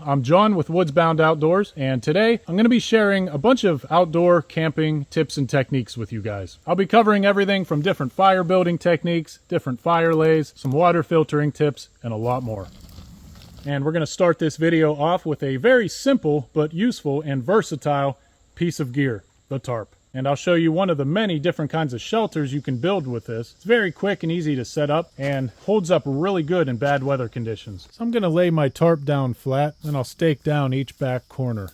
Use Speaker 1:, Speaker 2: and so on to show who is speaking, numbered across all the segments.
Speaker 1: I'm John with Woodsbound Outdoors, and today I'm going to be sharing a bunch of outdoor camping tips and techniques with you guys. I'll be covering everything from different fire building techniques, different fire lays, some water filtering tips, and a lot more. And we're going to start this video off with a very simple but useful and versatile piece of gear, the tarp. And I'll show you one of the many different kinds of shelters you can build with this. It's very quick and easy to set up and holds up really good in bad weather conditions. So I'm going to lay my tarp down flat, and I'll stake down each back corner.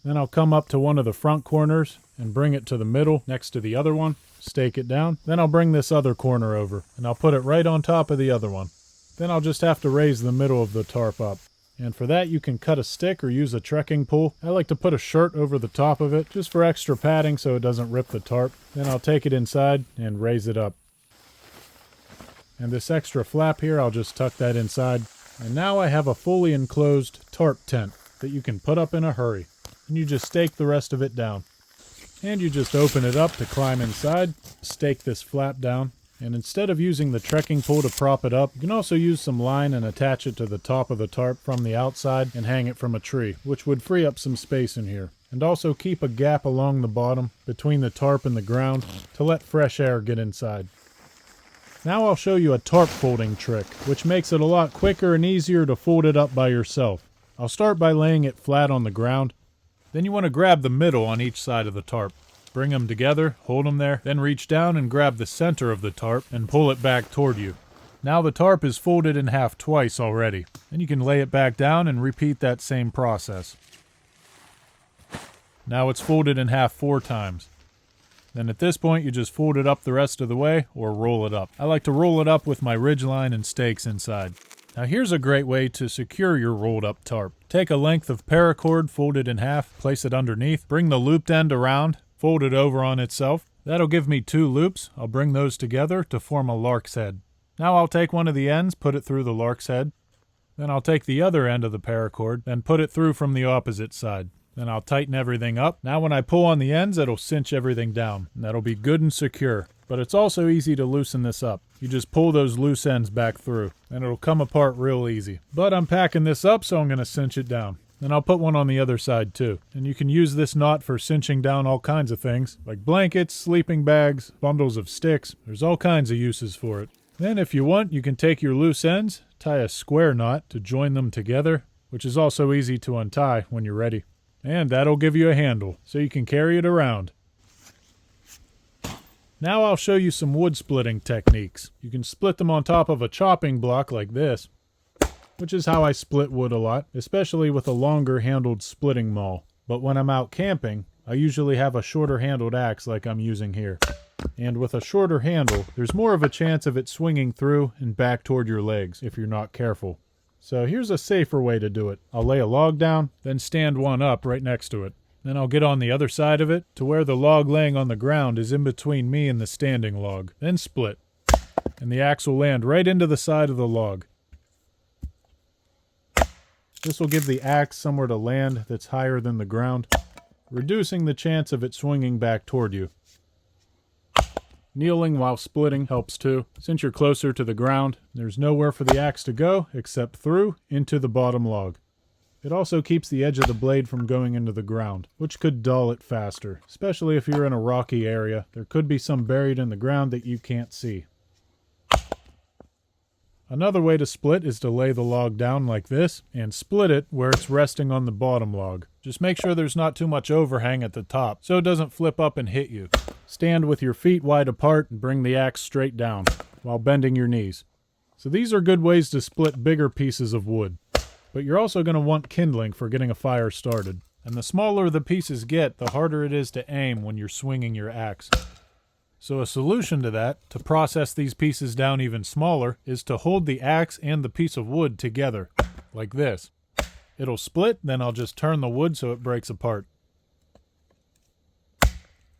Speaker 1: Then I'll come up to one of the front corners and bring it to the middle next to the other one, stake it down. Then I'll bring this other corner over and I'll put it right on top of the other one. Then I'll just have to raise the middle of the tarp up. And for that, you can cut a stick or use a trekking pole. I like to put a shirt over the top of it just for extra padding so it doesn't rip the tarp. Then I'll take it inside and raise it up. And this extra flap here, I'll just tuck that inside. And now I have a fully enclosed tarp tent that you can put up in a hurry. And you just stake the rest of it down. And you just open it up to climb inside, stake this flap down. And instead of using the trekking pole to prop it up, you can also use some line and attach it to the top of the tarp from the outside and hang it from a tree, which would free up some space in here. And also keep a gap along the bottom between the tarp and the ground to let fresh air get inside. Now I'll show you a tarp folding trick, which makes it a lot quicker and easier to fold it up by yourself. I'll start by laying it flat on the ground. Then you want to grab the middle on each side of the tarp. Bring them together, hold them there, then reach down and grab the center of the tarp and pull it back toward you. Now the tarp is folded in half twice already. Then you can lay it back down and repeat that same process. Now it's folded in half 4 times. Then at this point you just fold it up the rest of the way or roll it up. I like to roll it up with my ridgeline and stakes inside. Now here's a great way to secure your rolled up tarp. Take a length of paracord, fold it in half, place it underneath, bring the looped end around, fold it over on itself. That'll give me 2 loops. I'll bring those together to form a lark's head. Now I'll take one of the ends, put it through the lark's head. Then I'll take the other end of the paracord and put it through from the opposite side. Then I'll tighten everything up. Now when I pull on the ends, it'll cinch everything down. And that'll be good and secure. But it's also easy to loosen this up. You just pull those loose ends back through, and it'll come apart real easy. But I'm packing this up, so I'm going to cinch it down. And I'll put one on the other side too. And you can use this knot for cinching down all kinds of things, like blankets, sleeping bags, bundles of sticks. There's all kinds of uses for it. Then if you want, you can take your loose ends, tie a square knot to join them together, which is also easy to untie when you're ready. And that'll give you a handle, so you can carry it around. Now I'll show you some wood splitting techniques. You can split them on top of a chopping block like this, which is how I split wood a lot, especially with a longer handled splitting maul. But when I'm out camping, I usually have a shorter handled axe like I'm using here. And with a shorter handle, there's more of a chance of it swinging through and back toward your legs if you're not careful. So here's a safer way to do it. I'll lay a log down, then stand one up right next to it. Then I'll get on the other side of it to where the log laying on the ground is in between me and the standing log. Then split. And the axe will land right into the side of the log. This will give the axe somewhere to land that's higher than the ground, reducing the chance of it swinging back toward you. Kneeling while splitting helps too. Since you're closer to the ground, there's nowhere for the axe to go except through into the bottom log. It also keeps the edge of the blade from going into the ground, which could dull it faster, especially if you're in a rocky area. There could be some buried in the ground that you can't see. Another way to split is to lay the log down like this and split it where it's resting on the bottom log. Just make sure there's not too much overhang at the top so it doesn't flip up and hit you. Stand with your feet wide apart and bring the axe straight down while bending your knees. So these are good ways to split bigger pieces of wood. But you're also going to want kindling for getting a fire started. And the smaller the pieces get, the harder it is to aim when you're swinging your axe. So a solution to that, to process these pieces down even smaller, is to hold the axe and the piece of wood together, like this. It'll split, then I'll just turn the wood so it breaks apart.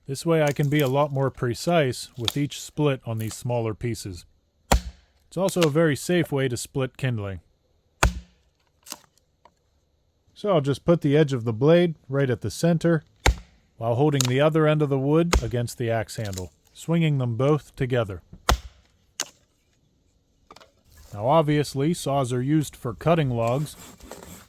Speaker 1: This way I can be a lot more precise with each split on these smaller pieces. It's also a very safe way to split kindling. So I'll just put the edge of the blade right at the center, while holding the other end of the wood against the axe handle, swinging them both together. Now obviously saws are used for cutting logs,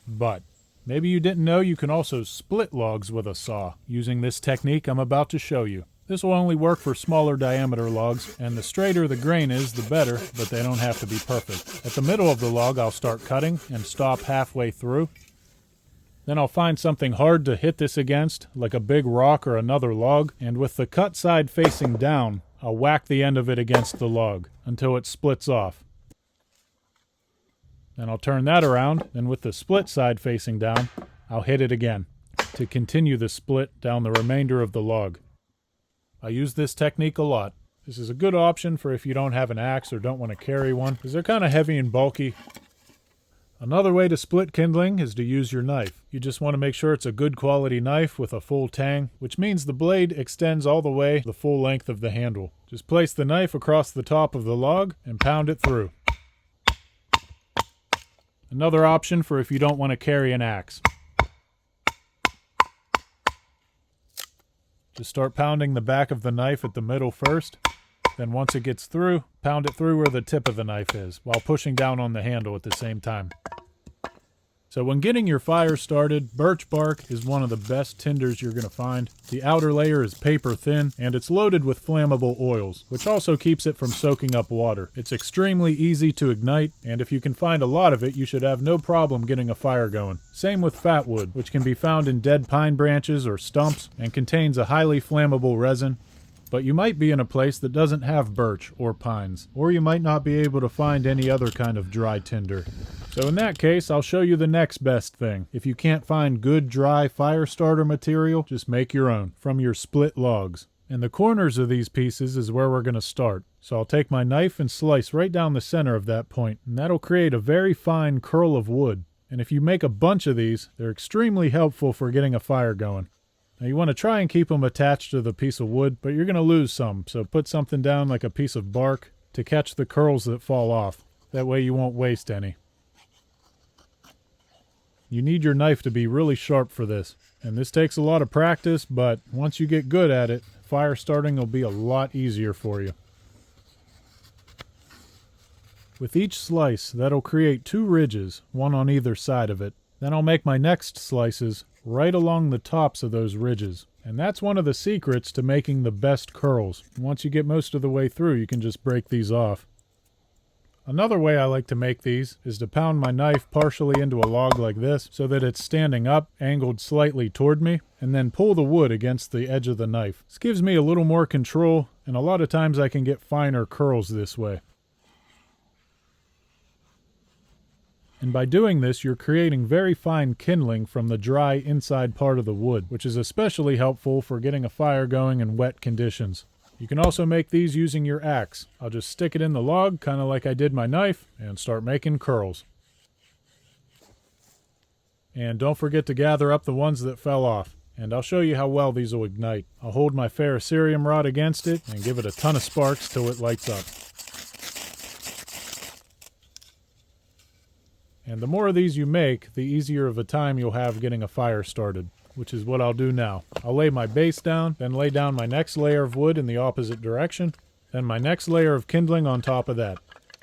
Speaker 1: but Maybe you didn't know you can also split logs with a saw using this technique I'm about to show you. This will only work for smaller diameter logs, and the straighter the grain is, the better, but they don't have to be perfect. At the middle of the log, I'll start cutting and stop halfway through. Then I'll find something hard to hit this against, like a big rock or another log, and with the cut side facing down, I'll whack the end of it against the log until it splits off. Then I'll turn that around, and with the split side facing down, I'll hit it again to continue the split down the remainder of the log. I use this technique a lot. This is a good option for if you don't have an axe or don't want to carry one, because they're kind of heavy and bulky. Another way to split kindling is to use your knife. You just want to make sure it's a good quality knife with a full tang, which means the blade extends all the way the full length of the handle. Just place the knife across the top of the log and pound it through. Another option for if you don't want to carry an axe. Just start pounding the back of the knife at the middle first. Then once it gets through, pound it through where the tip of the knife is, while pushing down on the handle at the same time. So when getting your fire started, birch bark is one of the best tinders you're going to find. The outer layer is paper thin, and it's loaded with flammable oils, which also keeps it from soaking up water. It's extremely easy to ignite, and if you can find a lot of it, you should have no problem getting a fire going. Same with fat wood, which can be found in dead pine branches or stumps, and contains a highly flammable resin. But you might be in a place that doesn't have birch or pines, or you might not be able to find any other kind of dry tinder. So in that case, I'll show you the next best thing. If you can't find good dry fire starter material, just make your own from your split logs. And the corners of these pieces is where we're going to start. So I'll take my knife and slice right down the center of that point, and that'll create a very fine curl of wood. And if you make a bunch of these, they're extremely helpful for getting a fire going. Now you want to try and keep them attached to the piece of wood, but you're going to lose some, so put something down like a piece of bark to catch the curls that fall off. That way you won't waste any. You need your knife to be really sharp for this, and this takes a lot of practice, but once you get good at it, fire starting will be a lot easier for you. With each slice, that'll create 2 ridges, one on either side of it. Then I'll make my next slices right along the tops of those ridges. And that's one of the secrets to making the best curls. Once you get most of the way through, you can just break these off. Another way I like to make these is to pound my knife partially into a log like this so that it's standing up, angled slightly toward me, and then pull the wood against the edge of the knife. This gives me a little more control, and a lot of times I can get finer curls this way. And by doing this, you're creating very fine kindling from the dry inside part of the wood, which is especially helpful for getting a fire going in wet conditions. You can also make these using your axe. I'll just stick it in the log, kind of like I did my knife, and start making curls. And don't forget to gather up the ones that fell off. And I'll show you how well these will ignite. I'll hold my ferrocerium rod against it and give it a ton of sparks till it lights up. And the more of these you make, the easier of a time you'll have getting a fire started, which is what I'll do now. I'll lay my base down, then lay down my next layer of wood in the opposite direction, then my next layer of kindling on top of that.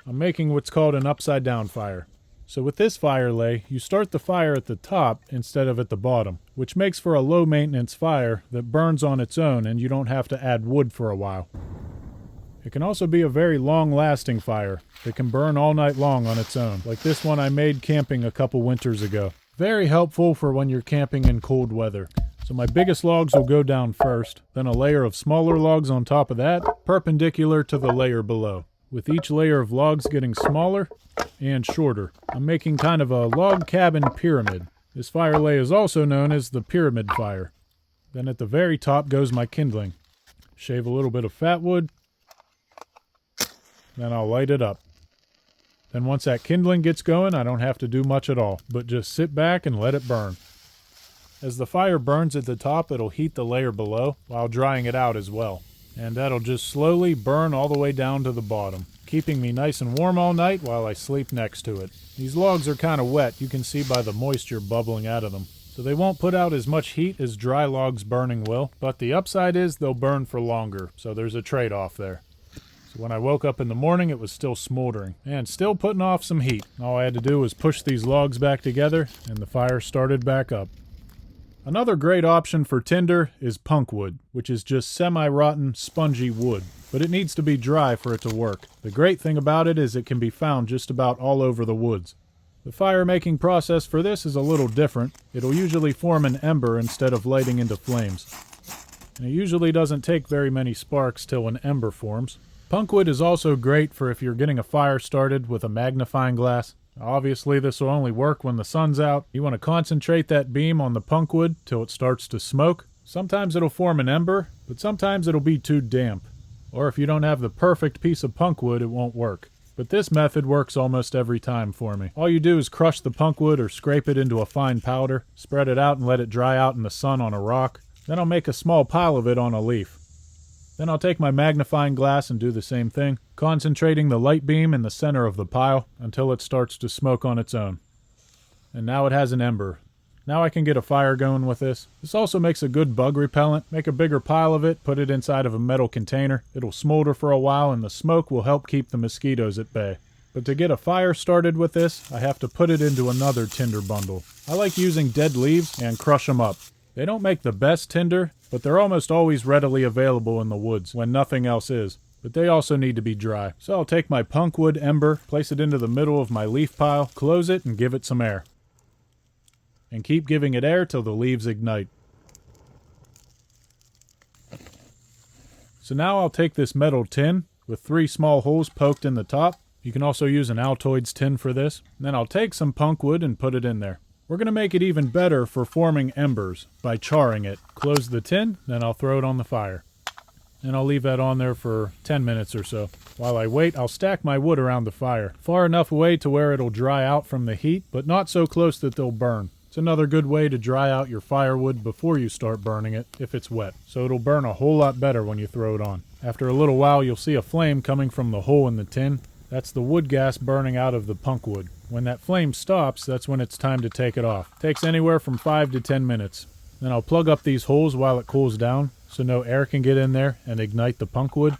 Speaker 1: I'm making what's called an upside down fire. So with this fire lay, you start the fire at the top instead of at the bottom, which makes for a low maintenance fire that burns on its own and you don't have to add wood for a while. It can also be a very long-lasting fire that can burn all night long on its own, like this one I made camping a couple winters ago. Very helpful for when you're camping in cold weather. So my biggest logs will go down first, then a layer of smaller logs on top of that, perpendicular to the layer below, with each layer of logs getting smaller and shorter. I'm making kind of a log cabin pyramid. This fire lay is also known as the pyramid fire. Then at the very top goes my kindling. Shave a little bit of fat wood, then I'll light it up. Then once that kindling gets going, I don't have to do much at all, but just sit back and let it burn. As the fire burns at the top, it'll heat the layer below while drying it out as well. And that'll just slowly burn all the way down to the bottom, keeping me nice and warm all night while I sleep next to it. These logs are kind of wet, you can see by the moisture bubbling out of them. So they won't put out as much heat as dry logs burning will, but the upside is they'll burn for longer, so there's a trade-off there. So When I woke up in the morning, it was still smoldering and still putting off some heat. All I had to do was push these logs back together and the fire started back up. Another great option for tinder is punkwood, which is just semi-rotten, spongy wood, but it needs to be dry for it to work. The great thing about it is it can be found just about all over the woods. The fire-making process for this is a little different. It'll usually form an ember instead of lighting into flames. And it usually doesn't take very many sparks till an ember forms. Punkwood is also great for if you're getting a fire started with a magnifying glass. Obviously, this will only work when the sun's out. You want to concentrate that beam on the punkwood till it starts to smoke. Sometimes it'll form an ember, but sometimes it'll be too damp. Or if you don't have the perfect piece of punkwood, it won't work. But this method works almost every time for me. All you do is crush the punkwood or scrape it into a fine powder, spread it out and let it dry out in the sun on a rock. Then I'll make a small pile of it on a leaf. Then I'll take my magnifying glass and do the same thing, concentrating the light beam in the center of the pile until it starts to smoke on its own. And now it has an ember. Now I can get a fire going with this. This also makes a good bug repellent. Make a bigger pile of it, put it inside of a metal container. It'll smolder for a while and the smoke will help keep the mosquitoes at bay. But to get a fire started with this, I have to put it into another tinder bundle. I like using dead leaves and crush them up. They don't make the best tinder, but they're almost always readily available in the woods when nothing else is. But they also need to be dry. So I'll take my punkwood ember, place it into the middle of my leaf pile, close it, and give it some air. And keep giving it air till the leaves ignite. So now I'll take this metal tin with 3 small holes poked in the top. You can also use an Altoids tin for this. Then I'll take some punkwood and put it in there. We're going to make it even better for forming embers by charring it. Close the tin, then I'll throw it on the fire. And I'll leave that on there for 10 minutes or so. While I wait, I'll stack my wood around the fire, far enough away to where it'll dry out from the heat, but not so close that they'll burn. It's another good way to dry out your firewood before you start burning it if it's wet, so it'll burn a whole lot better when you throw it on. After a little while, you'll see a flame coming from the hole in the tin. That's the wood gas burning out of the punkwood. When that flame stops, that's when it's time to take it off. It takes anywhere from 5 to 10 minutes. Then I'll plug up these holes while it cools down so no air can get in there and ignite the punkwood.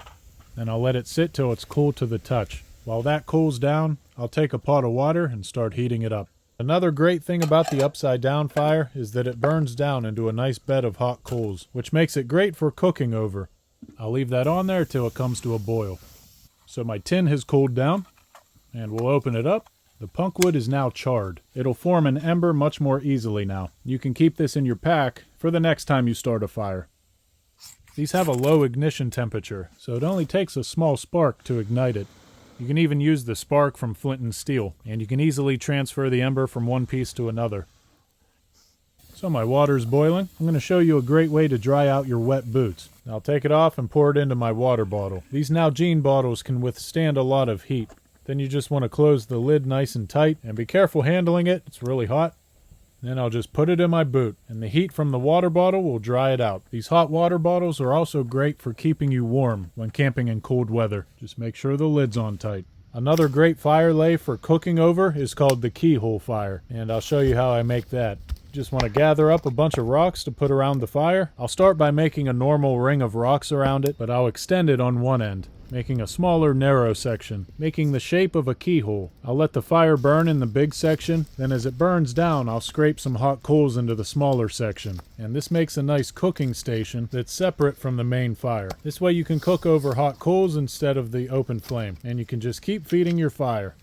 Speaker 1: Then I'll let it sit till it's cool to the touch. While that cools down, I'll take a pot of water and start heating it up. Another great thing about the upside down fire is that it burns down into a nice bed of hot coals, which makes it great for cooking over. I'll leave that on there till it comes to a boil. So my tin has cooled down, and we'll open it up. The punkwood is now charred. It'll form an ember much more easily now. You can keep this in your pack for the next time you start a fire. These have a low ignition temperature, so it only takes a small spark to ignite it. You can even use the spark from flint and steel, and you can easily transfer the ember from one piece to another. So my water's boiling. I'm going to show you a great way to dry out your wet boots. I'll take it off and pour it into my water bottle. These Nalgene bottles can withstand a lot of heat. Then you just want to close the lid nice and tight and be careful handling it. It's really hot. Then I'll just put it in my boot, and the heat from the water bottle will dry it out. These hot water bottles are also great for keeping you warm when camping in cold weather. Just make sure the lid's on tight. Another great fire lay for cooking over is called the keyhole fire, and I'll show you how I make that. Just want to gather up a bunch of rocks to put around the fire. I'll start by making a normal ring of rocks around it, but I'll extend it on one end, making a smaller narrow section, making the shape of a keyhole. I'll let the fire burn in the big section, then as it burns down I'll scrape some hot coals into the smaller section. And this makes a nice cooking station that's separate from the main fire. This way you can cook over hot coals instead of the open flame, and you can just keep feeding your fire.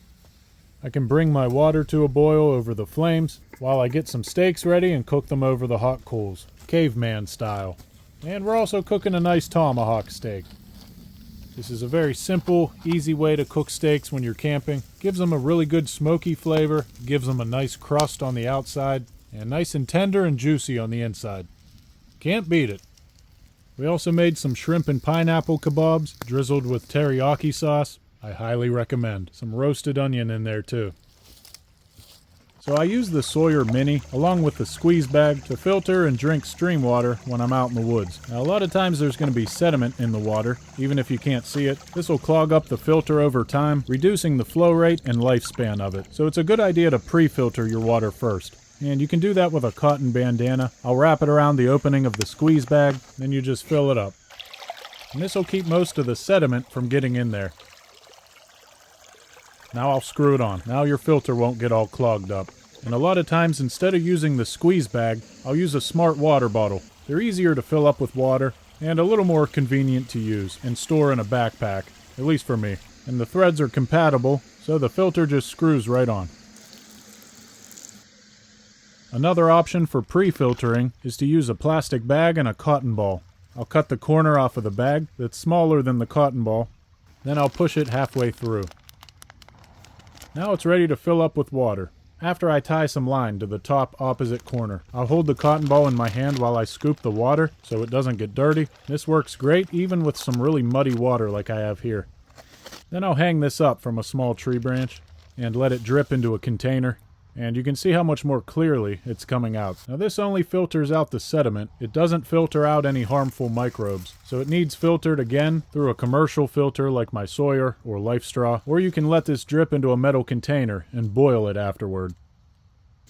Speaker 1: I can bring my water to a boil over the flames while I get some steaks ready and cook them over the hot coals, caveman style. And we're also cooking a nice tomahawk steak. This is a very simple, easy way to cook steaks when you're camping. Gives them a really good smoky flavor, gives them a nice crust on the outside, and nice and tender and juicy on the inside. Can't beat it. We also made some shrimp and pineapple kebabs, drizzled with teriyaki sauce. I highly recommend. Some roasted onion in there too. So I use the Sawyer Mini along with the squeeze bag to filter and drink stream water when I'm out in the woods. Now a lot of times there's going to be sediment in the water, even if you can't see it. This will clog up the filter over time, reducing the flow rate and lifespan of it. So it's a good idea to pre-filter your water first. And you can do that with a cotton bandana. I'll wrap it around the opening of the squeeze bag, then you just fill it up. and this will keep most of the sediment from getting in there. Now I'll screw it on. Now your filter won't get all clogged up. And a lot of times, instead of using the squeeze bag, I'll use a smart water bottle. They're easier to fill up with water and a little more convenient to use and store in a backpack, at least for me. And the threads are compatible, so the filter just screws right on. Another option for pre-filtering is to use a plastic bag and a cotton ball. I'll cut the corner off of the bag that's smaller than the cotton ball, then I'll push it halfway through. Now it's ready to fill up with water. After I tie some line to the top opposite corner, I'll hold the cotton ball in my hand while I scoop the water so it doesn't get dirty. This works great even with some really muddy water like I have here. Then I'll hang this up from a small tree branch and let it drip into a container. And you can see how much more clearly it's coming out. Now this only filters out the sediment. It doesn't filter out any harmful microbes. So it needs filtered again through a commercial filter like my Sawyer or Life Straw, or you can let this drip into a metal container and boil it afterward.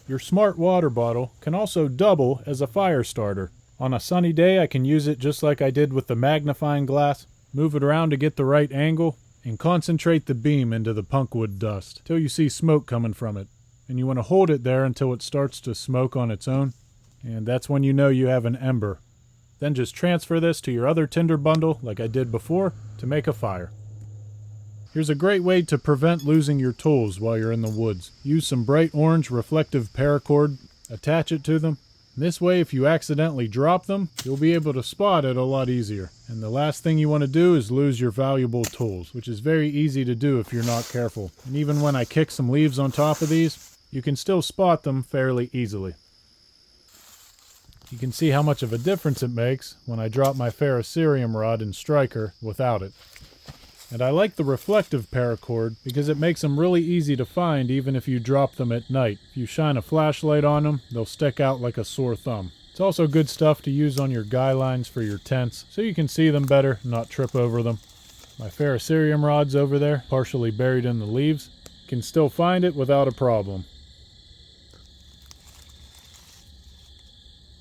Speaker 1: Your smart water bottle can also double as a fire starter. On a sunny day I can use it just like I did with the magnifying glass, move it around to get the right angle, and concentrate the beam into the punkwood dust till you see smoke coming from it. And you want to hold it there until it starts to smoke on its own, and that's when you know you have an ember. Then just transfer this to your other tinder bundle like I did before to make a fire. Here's a great way to prevent losing your tools while you're in the woods. Use some bright orange reflective paracord, attach it to them. This way if you accidentally drop them, you'll be able to spot it a lot easier. And the last thing you want to do is lose your valuable tools, which is very easy to do if you're not careful. And even when I kick some leaves on top of these, you can still spot them fairly easily. You can see how much of a difference it makes when I drop my ferrocerium rod and striker without it. And I like the reflective paracord because it makes them really easy to find even if you drop them at night. If you shine a flashlight on them, they'll stick out like a sore thumb. It's also good stuff to use on your guy lines for your tents so you can see them better and not trip over them. My ferrocerium rod's over there, partially buried in the leaves. Can still find it without a problem.